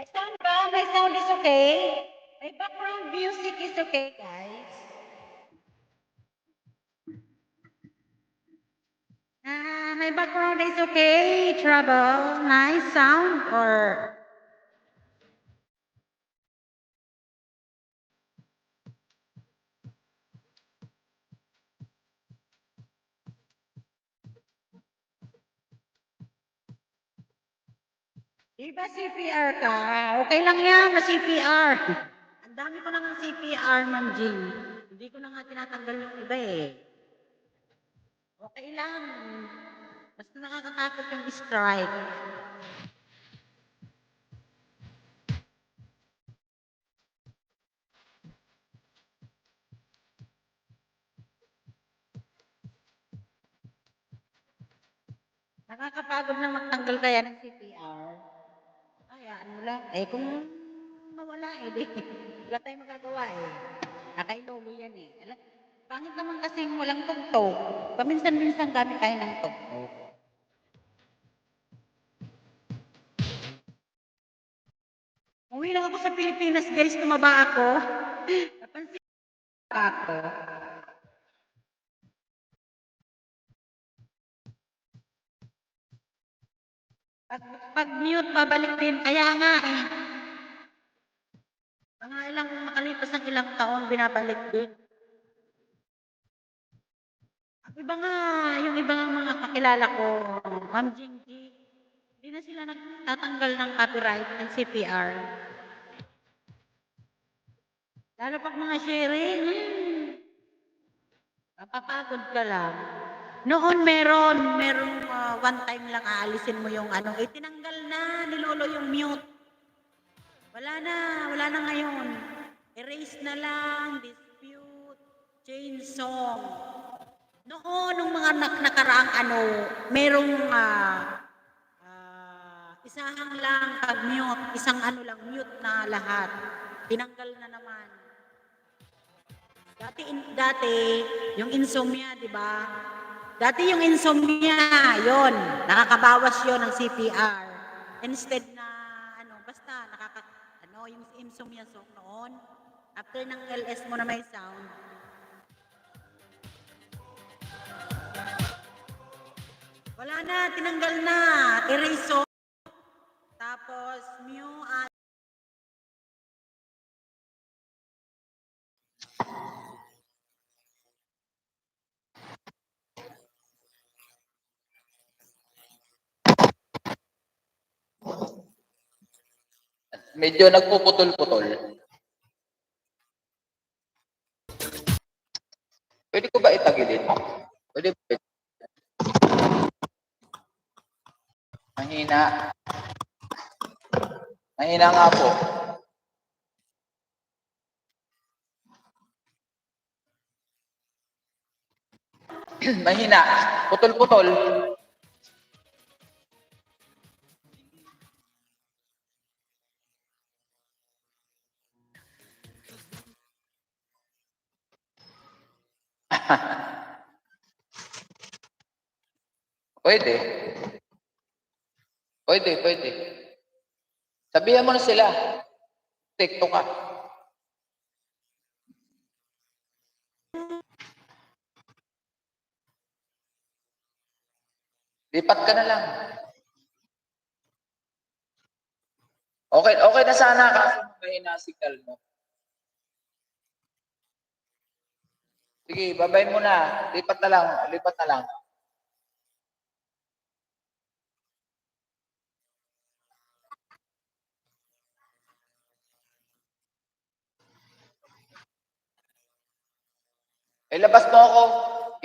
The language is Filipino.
My sound ba? My sound is okay? My background music is okay, guys. My background is okay. Trouble. Nice sound or di ba CPR ka? Okay lang yan, CPR. Ang dami ko nang CPR, Ma'am Jean. Hindi ko na nga tinatanggal yung iba eh. Okay lang. Basta nakakatakot yung strike. Nakakapagod na magtanggal kaya ng CPR. Hayaan mo lang. Eh kung mawala eh, di. Wala tayong magagawa eh. Nakailolo yan eh. Pangit naman kasi walang tugtog. Paminsan-minsan gamit tayo ng tugtog. Uwi lang ako sa Pilipinas guys, tumaba ako. Napansin ako. Pag mute, babalik din. Kaya nga eh. Mga ilang makalipas ng ilang taon, binabalik din. Ang iba nga, yung iba nga mga kakilala ko, Ma'am Jinky, hindi na sila nagtatanggal ng copyright ng CPR. Lalo pag mga sharing, mapapagod ka lang. Noon merong one time lang aalisin mo yung ano, eh tinanggal na, nilolo yung mute. Wala na ngayon. Erase na lang, dispute, change song. Noon, nung mga nakaraang ano, merong isahang lang pag-mute, isang ano lang, mute na lahat. Tinanggal na naman. Dati yung insomnia, di ba? Dati yung insomnia, yon nakakabawas yon ng CPR. Instead na, ano, basta yung insomnia song noon, after ng LS mo na may sound, wala na, tinanggal na, erase song, tapos Medyo nagpuputol-putol. Pwede ko ba itagilid? Pwede ba? Mahina. Mahina nga po. Mahina. Putol-putol. Pwede. Pwede. Sabihan mo na sila. TikTok ka. Lipat ka na lang. Okay na sana kasi mahina signal mo. Sige, babayin mo na. Lipat na lang. Eh, labas mo ako.